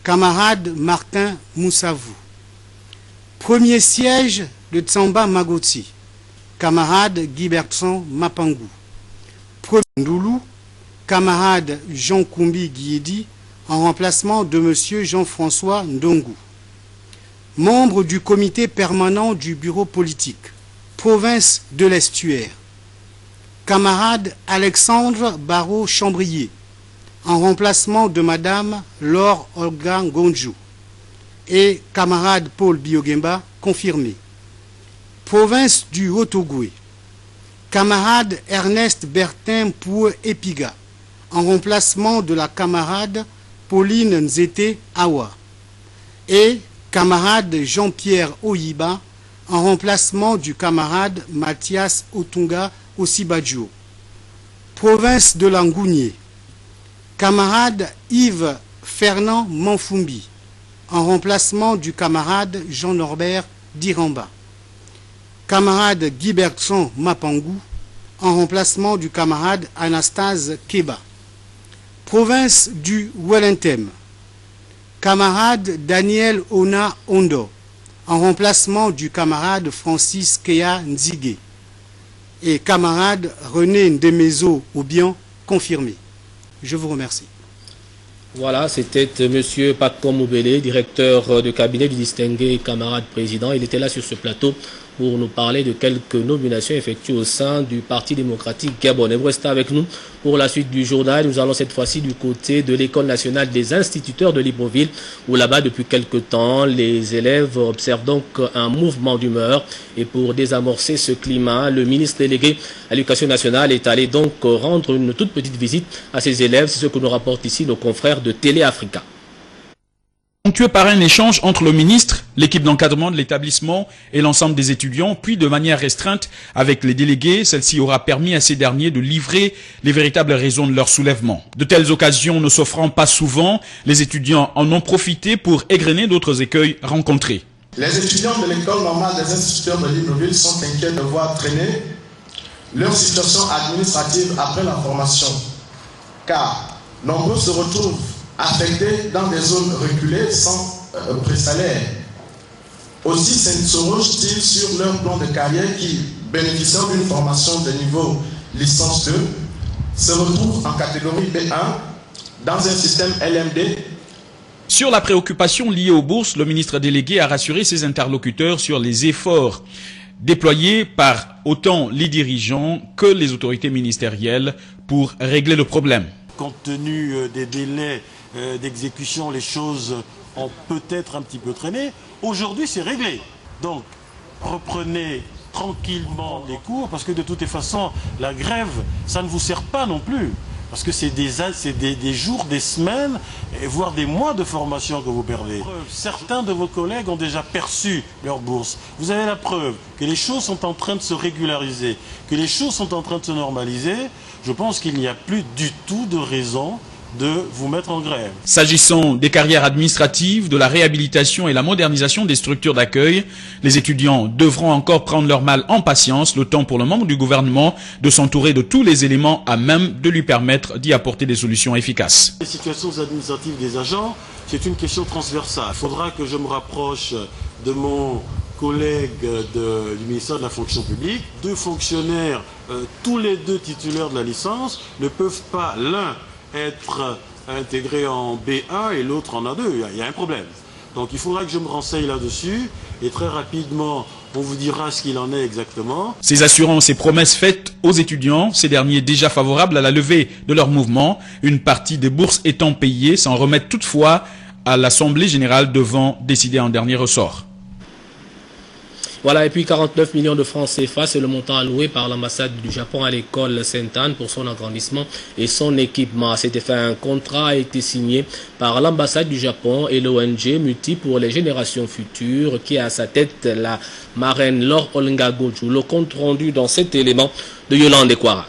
S6: camarade Martin Moussavou. Premier siège de Tsamba Magoti, camarade Guibertson Mapangou. Premier Ndoulou, camarade Jean Koumbi Guiedi, en remplacement de M. Jean-François Ndongou. Membre du comité permanent du bureau politique, province de l'Estuaire. Camarade Alexandre Barrault-Chambrier, en remplacement de Madame Laure Olga Ngonjou. Et camarade Paul Biogemba, confirmé. Province du Haut-Ogooué. Camarade Ernest Bertin Poué Epiga, en remplacement de la camarade Pauline Nzete Awa. Et camarade Jean-Pierre Oyiba, en remplacement du camarade Mathias Otunga Osibadjo. Province de Langounié. Camarade Yves Fernand Manfumbi, en remplacement du camarade Jean-Norbert Diramba. Camarade Guibertson Mapangou, en remplacement du camarade Anastase Keba. Province du Wellington. Camarade Daniel Ona Ondo, en remplacement du camarade Francis Kea Nzige. Et camarade René Ndemezo Oubian, confirmé. Je vous remercie.
S1: Voilà, c'était M. Paco Moubele, directeur de cabinet du distingué camarade président. Il était là sur ce plateau pour nous parler de quelques nominations effectuées au sein du Parti démocratique gabonais. Vous restez avec nous pour la suite du journal. Nous allons cette fois-ci du côté de l'École nationale des instituteurs de Libreville, où là-bas, depuis quelque temps, les élèves observent donc un mouvement d'humeur. Et pour désamorcer ce climat, le ministre délégué à l'Éducation nationale est allé donc rendre une toute petite visite à ces élèves. C'est ce que nous rapportent ici nos confrères de Télé Africa.
S8: Ponctué par un échange entre le ministre, l'équipe d'encadrement de l'établissement et l'ensemble des étudiants, puis de manière restreinte avec les délégués, celle-ci aura permis à ces derniers de livrer les véritables raisons de leur soulèvement. De telles occasions ne s'offrant pas souvent, les étudiants en ont profité pour égrener d'autres écueils rencontrés.
S9: Les étudiants de l'école normale des instituteurs de Libreville sont inquiets de voir traîner leur situation administrative après la formation, car nombreux se retrouvent affectés dans des zones reculées sans pré-salaire. Aussi s'interrogent-ils sur leur plan de carrière qui, bénéficiant d'une formation de niveau licence 2, se retrouvent en catégorie B1 dans un système LMD.
S8: Sur la préoccupation liée aux bourses, le ministre délégué a rassuré ses interlocuteurs sur les efforts déployés par autant les dirigeants que les autorités ministérielles pour régler le problème.
S10: Compte tenu des délais d'exécution, les choses ont peut-être un petit peu traîné. Aujourd'hui, c'est réglé. Donc, reprenez tranquillement les cours, parce que de toutes les façons, la grève, ça ne vous sert pas non plus. Parce que c'est des jours, des semaines, voire des mois de formation que vous perdez. Certains de vos collègues ont déjà perçu leur bourse. Vous avez la preuve que les choses sont en train de se régulariser, que les choses sont en train de se normaliser. Je pense qu'il n'y a plus du tout de raison de vous mettre en grève.
S8: S'agissant des carrières administratives, de la réhabilitation et la modernisation des structures d'accueil, les étudiants devront encore prendre leur mal en patience, le temps pour le membre du gouvernement de s'entourer de tous les éléments à même de lui permettre d'y apporter des solutions efficaces.
S10: Les situations administratives des agents, c'est une question transversale. Il faudra que je me rapproche de mon collègue du ministère de la fonction publique. Deux fonctionnaires, tous les deux titulaires de la licence, ne peuvent pas l'un être intégré en B1 et l'autre en A2. Il y a un problème. Donc il faudra que je me renseigne là-dessus et très rapidement on vous dira ce qu'il en est exactement.
S8: Ces assurances et promesses faites aux étudiants, ces derniers déjà favorables à la levée de leur mouvement, une partie des bourses étant payée, s'en remettent toutefois à l'Assemblée générale devant décider en dernier ressort.
S1: Voilà, et puis 49 millions de francs CFA, c'est le montant alloué par l'ambassade du Japon à l'école Sainte-Anne pour son agrandissement et son équipement. À cet effet, un contrat a été signé par l'ambassade du Japon et l'ONG Muti pour les générations futures, qui a à sa tête la marraine Laure Olga Goju. Le compte rendu dans cet élément de Yolande Ekwara.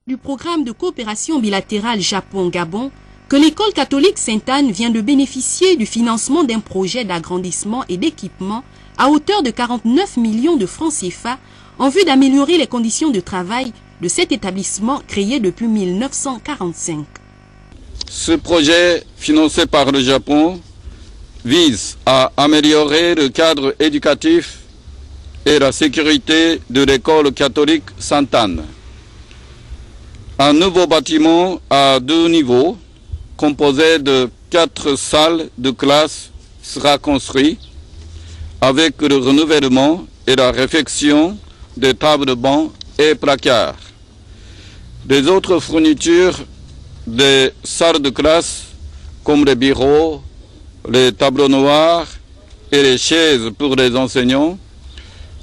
S14: Du programme de coopération bilatérale Japon-Gabon, que l'école catholique Sainte-Anne vient de bénéficier du financement d'un projet d'agrandissement et d'équipement à hauteur de 49 millions de francs CFA en vue d'améliorer les conditions de travail de cet établissement créé depuis 1945.
S11: Ce projet, financé par le Japon, vise à améliorer le cadre éducatif et la sécurité de l'école catholique Sainte-Anne. Un nouveau bâtiment à 2 niveaux, composé de 4 salles de classe, sera construit avec le renouvellement et la réfection des tables de banc et placards. Des autres fournitures des salles de classe, comme les bureaux, les tableaux noirs et les chaises pour les enseignants,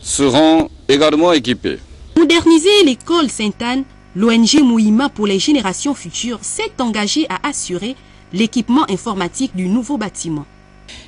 S11: seront également équipés.
S14: Moderniser l'école Sainte-Anne, l'ONG Mouima pour les générations futures s'est engagée à assurer l'équipement informatique du nouveau bâtiment.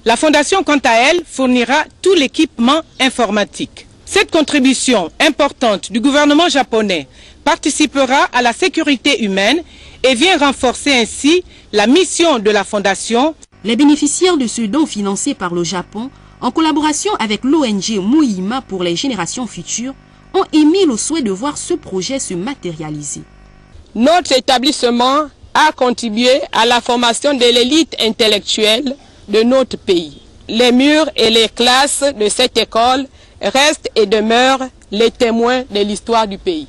S12: La Fondation, quant à elle, fournira tout l'équipement informatique. Cette contribution importante du gouvernement japonais participera à la sécurité humaine et vient renforcer ainsi la mission de la Fondation.
S14: Les bénéficiaires de ce don financé par le Japon, en collaboration avec l'ONG Mouima pour les générations futures, ont émis le souhait de voir ce projet se matérialiser.
S12: Notre établissement a contribué à la formation de l'élite intellectuelle de notre pays. Les murs et les classes de cette école restent et demeurent les témoins de l'histoire du pays.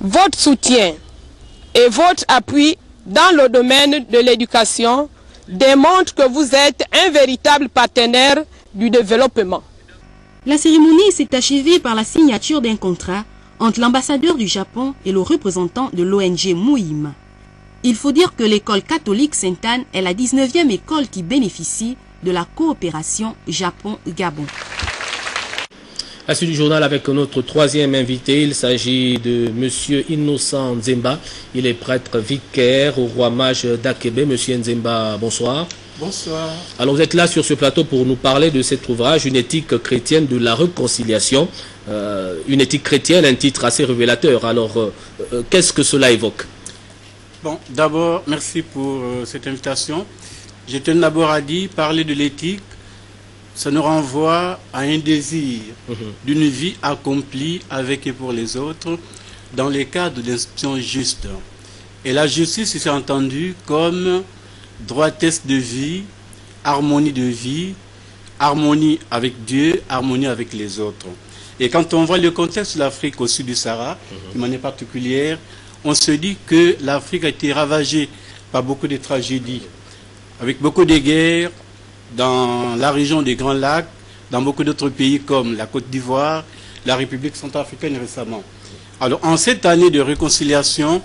S12: Votre soutien et votre appui dans le domaine de l'éducation démontrent que vous êtes un véritable partenaire du développement.
S14: La cérémonie s'est achevée par la signature d'un contrat entre l'ambassadeur du Japon et le représentant de l'ONG Mouima. Il faut dire que l'école catholique Sainte-Anne est la 19e école qui bénéficie de la coopération Japon-Gabon.
S1: La suite du journal avec notre troisième invité, il s'agit de M. Innocent Nzemba. Il est prêtre vicaire au roi mage d'Akébé. M. Nzemba, bonsoir.
S13: Bonsoir.
S1: Alors vous êtes là sur ce plateau pour nous parler de cet ouvrage, Une éthique chrétienne de la réconciliation. Une éthique chrétienne, un titre assez révélateur. Alors, qu'est-ce que cela évoque?
S13: Bon, d'abord, merci pour cette invitation. Je tiens d'abord à dire, parler de l'éthique, ça nous renvoie à un désir d'une vie accomplie avec et pour les autres dans les cadres d'institutions justes. Et la justice, c'est entendu comme droitesse de vie, harmonie avec Dieu, harmonie avec les autres. Et quand on voit le contexte de l'Afrique au sud du Sahara, de manière particulière, on se dit que l'Afrique a été ravagée par beaucoup de tragédies, avec beaucoup de guerres dans la région des Grands Lacs, dans beaucoup d'autres pays comme la Côte d'Ivoire, la République centrafricaine récemment. Alors, en cette année de réconciliation,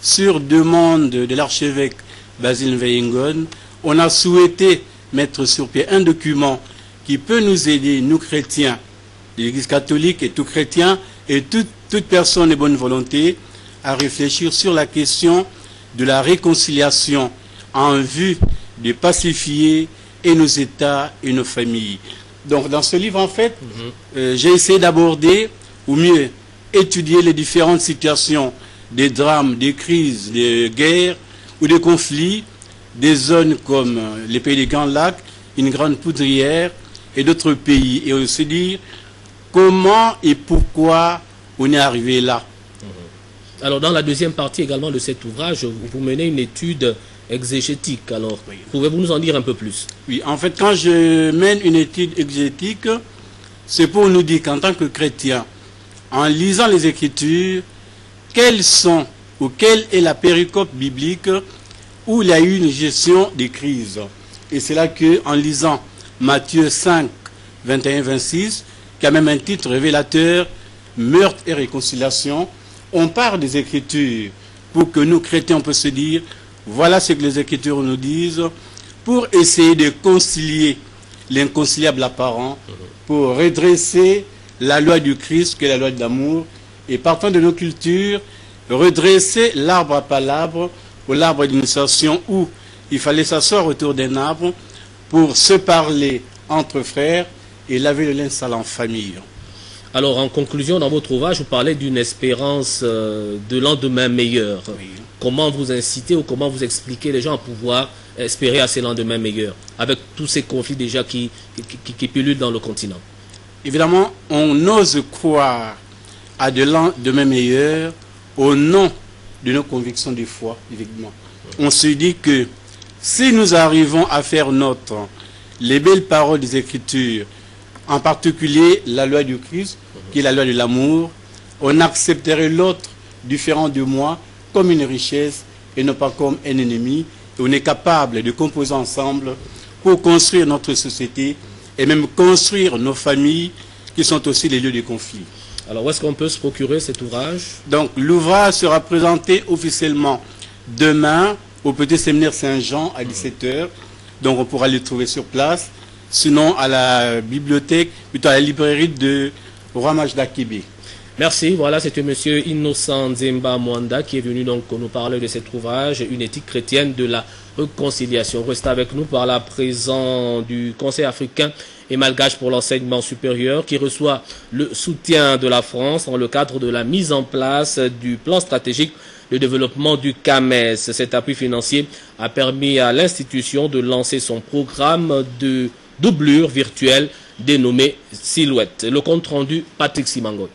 S13: sur demande de l'archevêque Basile Mveyengon, on a souhaité mettre sur pied un document qui peut nous aider, nous chrétiens, l'Église catholique et tout chrétien, et toute personne de bonne volonté, à réfléchir sur la question de la réconciliation en vue de pacifier et nos États et nos familles. Donc dans ce livre, en fait, j'ai essayé d'aborder, ou mieux, étudier les différentes situations, des drames, des crises, des guerres ou des conflits, des zones comme les pays des Grands Lacs, une grande poudrière et d'autres pays, et aussi dire comment et pourquoi on est arrivé là.
S1: Alors, dans la deuxième partie également de cet ouvrage, vous menez une étude exégétique. Alors, pouvez-vous nous en dire un peu plus?
S13: Oui, en fait, quand je mène une étude exégétique, c'est pour nous dire qu'en tant que chrétiens, en lisant les Écritures, quelles sont ou quelle est la péricope biblique où il y a eu une gestion des crises. Et c'est là que, en lisant Matthieu 5, 21-26, qui a même un titre révélateur, Meurtre et réconciliation, on part des Écritures pour que nous, chrétiens, on peut se dire, voilà ce que les Écritures nous disent, pour essayer de concilier l'inconciliable apparent, pour redresser la loi du Christ, qui est la loi de l'amour, et partant de nos cultures, redresser l'arbre à palabres, ou l'arbre d'initiation, où il fallait s'asseoir autour d'un arbre pour se parler entre frères et laver le linge sale en famille.
S1: Alors, en conclusion, dans votre ouvrage, vous parlez d'une espérance de lendemain meilleur. Oui. Comment vous incitez ou comment vous expliquez les gens à pouvoir espérer à ces lendemains meilleurs, avec tous ces conflits déjà qui pullulent dans le continent?
S13: Évidemment, on ose croire à de lendemains meilleurs au nom de nos convictions de foi, évidemment. on se dit que si nous arrivons à faire nôtre les belles paroles des Écritures, en particulier la loi du Christ, qui est la loi de l'amour, on accepterait l'autre différent de moi comme une richesse et non pas comme un ennemi. Et on est capable de composer ensemble pour construire notre société et même construire nos familles qui sont aussi les lieux de conflit.
S1: Alors où est-ce qu'on peut se procurer cet ouvrage?
S13: Donc l'ouvrage sera présenté officiellement demain au Petit Séminaire Saint-Jean à 17h. Donc on pourra le trouver sur place. Sinon à la bibliothèque, plutôt à la librairie de Roi Majda Kébé.
S1: Merci. Voilà, c'était M. Innocent Nzemba Mwanda qui est venu donc nous parler de cet ouvrage, Une éthique chrétienne de la réconciliation. Restez avec nous par la présence du Conseil africain et malgache pour l'enseignement supérieur qui reçoit le soutien de la France dans le cadre de la mise en place du plan stratégique de développement du CAMES. Cet appui financier a permis à l'institution de lancer son programme de doublure virtuelle dénommé Silhouette. Le compte rendu, Patrick Simango.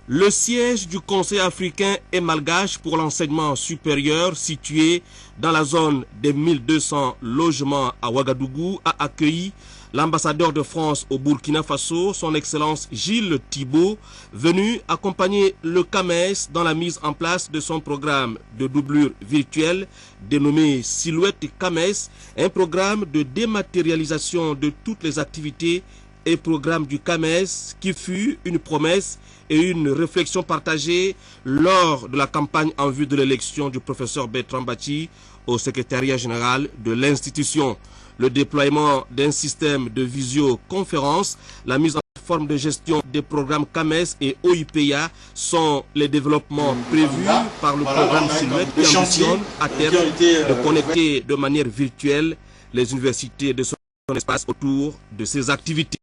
S15: Le siège du Conseil africain et malgache pour l'enseignement supérieur, situé dans la zone des 1200 logements à Ouagadougou, a accueilli l'ambassadeur de France au Burkina Faso, son Excellence Gilles Thibault, venu accompagner le CAMES dans la mise en place de son programme de doublure virtuelle dénommé Silhouette CAMES, un programme de dématérialisation de toutes les activités et programmes du CAMES qui fut une promesse et une réflexion partagée lors de la campagne en vue de l'élection du professeur Bertrand Bati au secrétariat général de l'institution. Le déploiement d'un système de visioconférence, la mise en forme de gestion des programmes CAMES et OIPA sont les développements prévus par le programme Silhouette qui ambitionne à terme de connecter de manière virtuelle les universités de son espace autour de ces activités.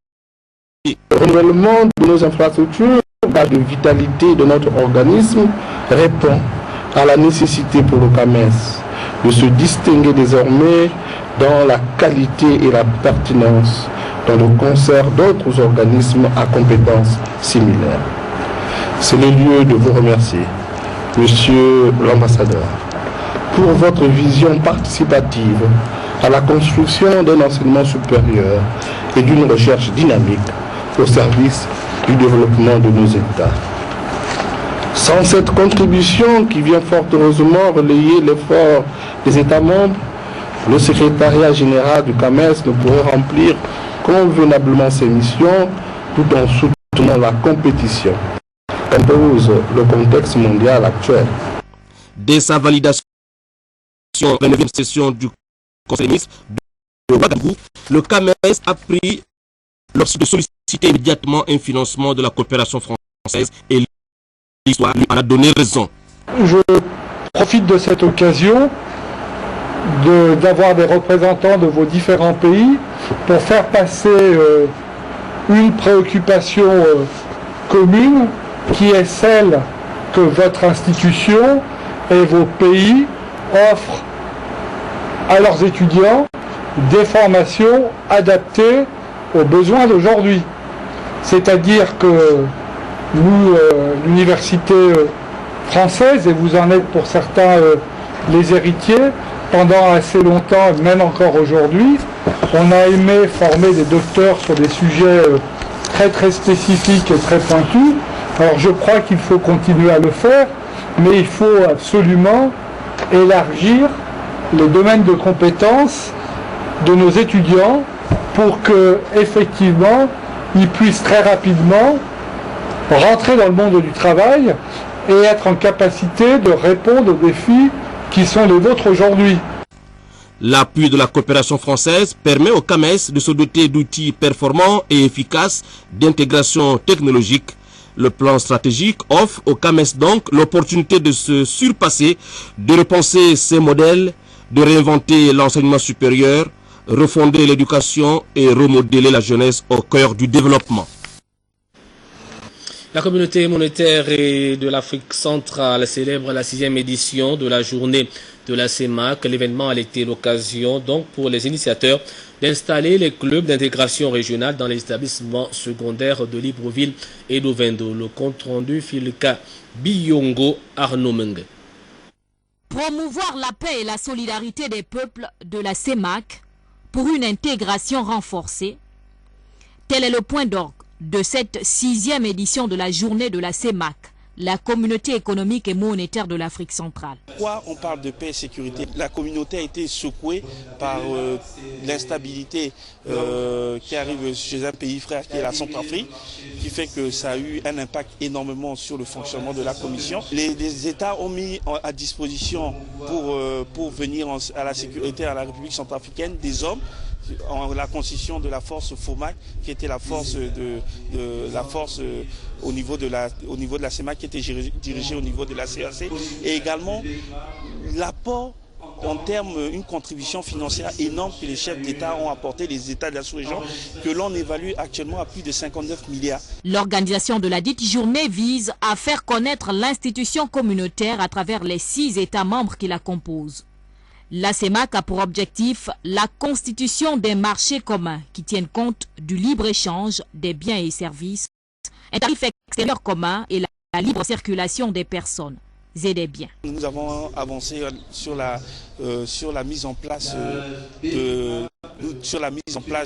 S9: Le renouvellement de nos infrastructures, gage de vitalité de notre organisme, répond à la nécessité pour le CAMES de se distinguer désormais dans la qualité et la pertinence dans le concert d'autres organismes à compétences similaires. C'est le lieu de vous remercier, Monsieur l'ambassadeur, pour votre vision participative à la construction d'un enseignement supérieur et d'une recherche dynamique au service du développement de nos États. Sans cette contribution qui vient fort heureusement relayer l'effort des États membres, le secrétariat général du CAMES ne pourrait remplir convenablement ses missions tout en soutenant la compétition qu'impose le contexte mondial actuel.
S15: Dès sa validation de la 9e session du Conseil des ministres de Ouagadougou, le CAMES a pris l'option de solliciter immédiatement un financement de la coopération française et l'histoire lui en a donné raison.
S16: Je profite de cette occasion d'avoir des représentants de vos différents pays pour faire passer une préoccupation commune qui est celle que votre institution et vos pays offrent à leurs étudiants des formations adaptées aux besoins d'aujourd'hui. C'est-à-dire que nous, l'université française, et vous en êtes pour certains les héritiers, pendant assez longtemps, même encore aujourd'hui, on a aimé former des docteurs sur des sujets très très spécifiques et très pointus. Alors je crois qu'il faut continuer à le faire, mais il faut absolument élargir les domaines de compétences de nos étudiants pour que, effectivement, ils puissent très rapidement rentrer dans le monde du travail et être en capacité de répondre aux défis qui sont les vôtres aujourd'hui.
S15: L'appui de la coopération française permet au CAMES de se doter d'outils performants et efficaces d'intégration technologique. Le plan stratégique offre au CAMES donc l'opportunité de se surpasser, de repenser ses modèles, de réinventer l'enseignement supérieur, refonder l'éducation et remodeler la jeunesse au cœur du développement.
S1: La communauté monétaire et de l'Afrique centrale célèbre la 6e édition de la journée de la CEMAC. L'événement a été l'occasion donc pour les initiateurs d'installer les clubs d'intégration régionale dans les établissements secondaires de Libreville et d'Ovendo. Le compte rendu Filka Biyongo Arnaud Menge.
S17: Promouvoir la paix et la solidarité des peuples de la CEMAC pour une intégration renforcée. Tel est le point d'orgue de cette 6e édition de la journée de la CEMAC, la communauté économique et monétaire de l'Afrique centrale.
S18: Pourquoi on parle de paix et sécurité? La communauté a été secouée par l'instabilité qui arrive chez un pays frère qui est la Centrafrique, qui fait que ça a eu un impact énormément sur le fonctionnement de la Commission. Les États ont mis à disposition pour venir à la sécurité à la République centrafricaine des hommes, en la constitution de la force FOMAC, qui était la force au niveau de la CEMAC, qui était dirigée au niveau de la CAC, et également l'apport en termes, une contribution financière énorme que les chefs d'État ont apporté, les États de la sous-région, que l'on évalue actuellement à plus de 59 milliards.
S17: L'organisation de la dite journée vise à faire connaître l'institution communautaire à travers les 6 États membres qui la composent. La CEMAC a pour objectif la constitution des marchés communs qui tiennent compte du libre-échange des biens et services, un tarif extérieur commun et la libre circulation des personnes et des biens.
S18: Nous avons avancé sur la mise en place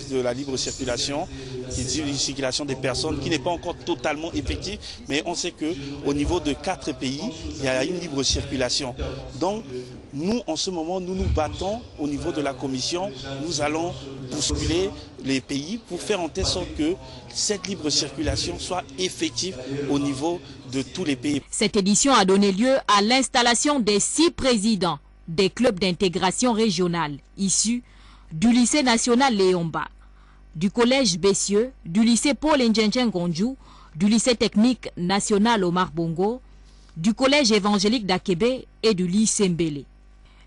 S18: de la libre circulation, circulation des personnes qui n'est pas encore totalement effective, mais on sait qu'au niveau de 4 pays, il y a une libre circulation. Donc, nous, en ce moment, nous nous battons au niveau de la Commission. Nous allons bousculer les pays pour faire en telle sorte que cette libre circulation soit effective au niveau de tous les pays.
S17: Cette édition a donné lieu à l'installation des 6 présidents des clubs d'intégration régionale issus du lycée national Léomba, du collège Bessieux, du lycée Paul Ndjenjen Gondjou, du lycée technique national Omar Bongo, du collège évangélique d'Akébé et du lycée Mbélé.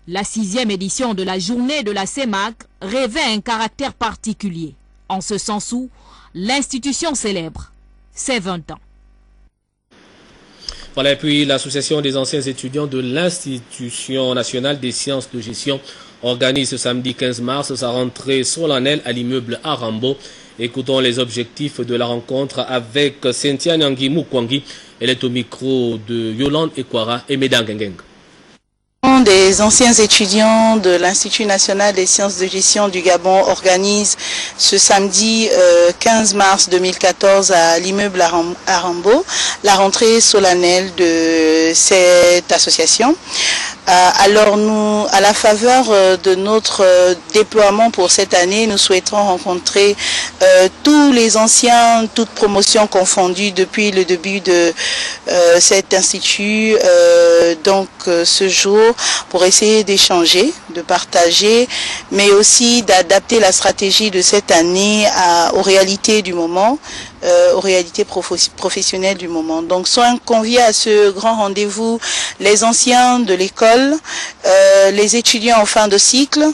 S17: La 6e édition de la journée de la CEMAC revêt un caractère particulier, en ce sens où l'institution célèbre ses 20 ans.
S1: Voilà, et puis l'association des anciens étudiants de l'Institution nationale des sciences de gestion organise ce samedi 15 mars sa rentrée solennelle à l'immeuble Arambo. Écoutons les objectifs de la rencontre avec Cynthia Nyangimou Kwangi. Elle est au micro de Yolande Ekwara et Medangengeng.
S19: Des anciens étudiants de l'Institut national des sciences de gestion du Gabon organise ce samedi 15 mars 2014 à l'immeuble Arambo la rentrée solennelle de cette association. Alors nous, à la faveur de notre déploiement pour cette année, nous souhaitons rencontrer tous les anciens, toutes promotions confondues depuis le début de cet institut, ce jour, pour essayer d'échanger, de partager, mais aussi d'adapter la stratégie de cette année aux réalités du moment, aux réalités professionnelles du moment. Donc sont conviés à ce grand rendez-vous les anciens de l'école, les étudiants en fin de cycle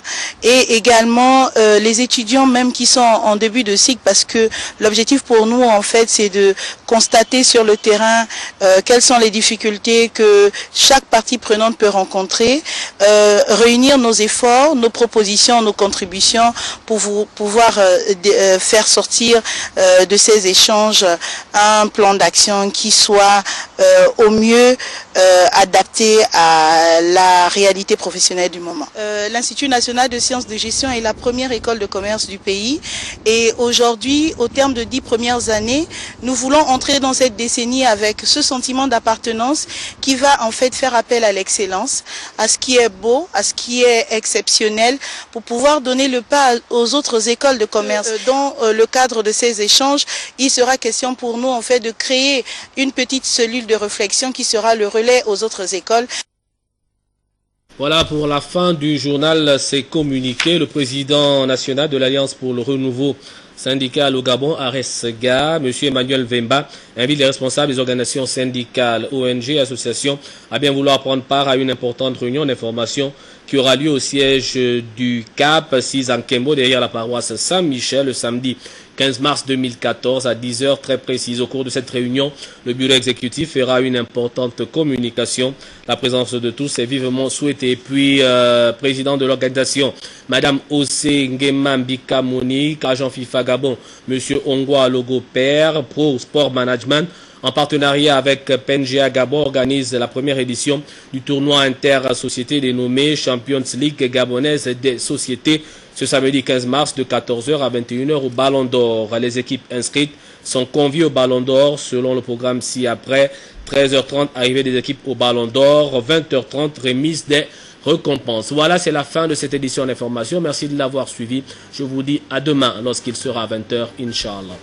S19: et également les étudiants même qui sont en début de cycle, parce que l'objectif pour nous en fait c'est de constater sur le terrain quelles sont les difficultés que chaque partie prenante peut rencontrer, réunir nos efforts, nos propositions, nos contributions pour pouvoir faire sortir de ces échanges un plan d'action qui soit au mieux adapté à la réalité professionnelle du moment. L'Institut national de sciences de gestion est la première école de commerce du pays et aujourd'hui, au terme de 10 premières années, nous voulons entrer dans cette décennie avec ce sentiment d'appartenance qui va en fait faire appel à l'excellence, à ce qui est beau, à ce qui est exceptionnel pour pouvoir donner le pas aux autres écoles de commerce. Dans le cadre de ces échanges, il sera question pour nous en fait de créer une petite cellule de réflexion qui sera le relais aux autres écoles.
S1: Voilà pour la fin du journal, c'est communiqué. Le président national de l'Alliance pour le renouveau syndical au Gabon, ARESGA, M. Emmanuel Vemba, invite les responsables des organisations syndicales, ONG, associations à bien vouloir prendre part à une importante réunion d'information qui aura lieu au siège du CAP 6 en Kembo, derrière la paroisse Saint-Michel, le samedi 15 mars 2014 à 10 h très précise. Au cours de cette réunion, le bureau exécutif fera une importante communication. La présence de tous est vivement souhaitée. Et puis, président de l'organisation, Madame Ose Ngema Mbika Monique, agent FIFA Gabon, Monsieur Ongwa Logo Père, Pro Sport Management, en partenariat avec PNGA Gabon, organise la première édition du tournoi inter-société dénommé Champions League gabonaise des sociétés ce samedi 15 mars de 14h à 21h au Ballon d'Or. Les équipes inscrites sont conviées au Ballon d'Or selon le programme ci-après. 13h30, arrivée des équipes au Ballon d'Or. 20h30, remise des récompenses. Voilà, c'est la fin de cette édition d'information. Merci de l'avoir suivi. Je vous dis à demain lorsqu'il sera 20h, Inch'Allah.